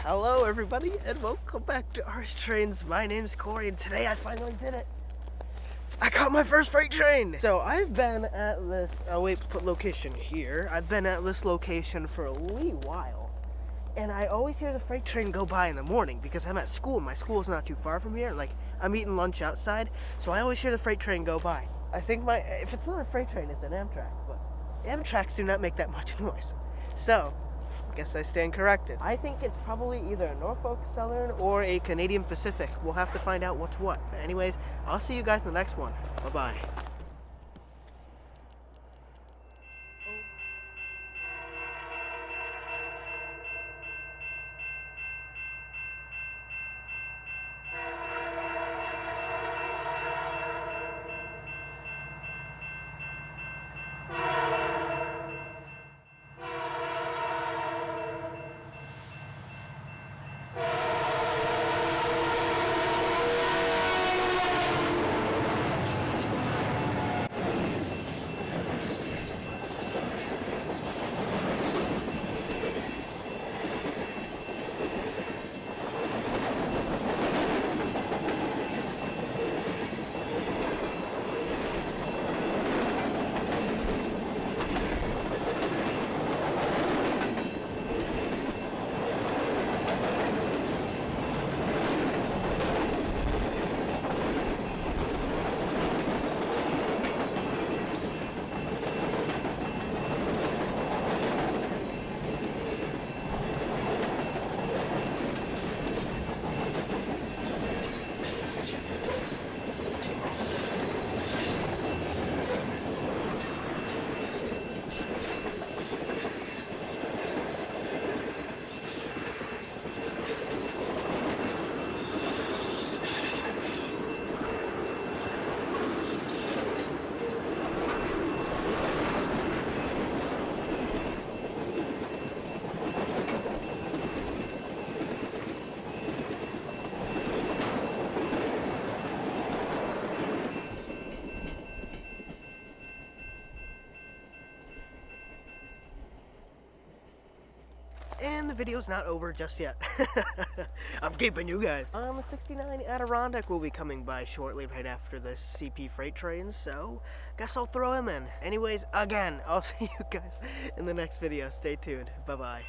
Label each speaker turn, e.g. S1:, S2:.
S1: Hello everybody and welcome back to Ars Trains. My name's Corey and today I finally did it. I caught my first freight train! So I've been at this, put location here. I've been at this location for a wee while. And I always hear the freight train go by in the morning because I'm at school. My school is not too far from here. Like, I'm eating lunch outside, so I always hear the freight train go by. I think if it's not a freight train, it's an Amtrak, but Amtraks do not make that much noise. So, I guess I stand corrected. I think it's probably either a Norfolk Southern or a Canadian Pacific. We'll have to find out what's what. But anyways, I'll see you guys in the next one. Bye-bye. And the video's not over just yet. I'm keeping you guys. The 69 Adirondack will be coming by shortly right after this CP freight train, so guess I'll throw him in. Anyways, again, I'll see you guys in the next video. Stay tuned. Bye-bye.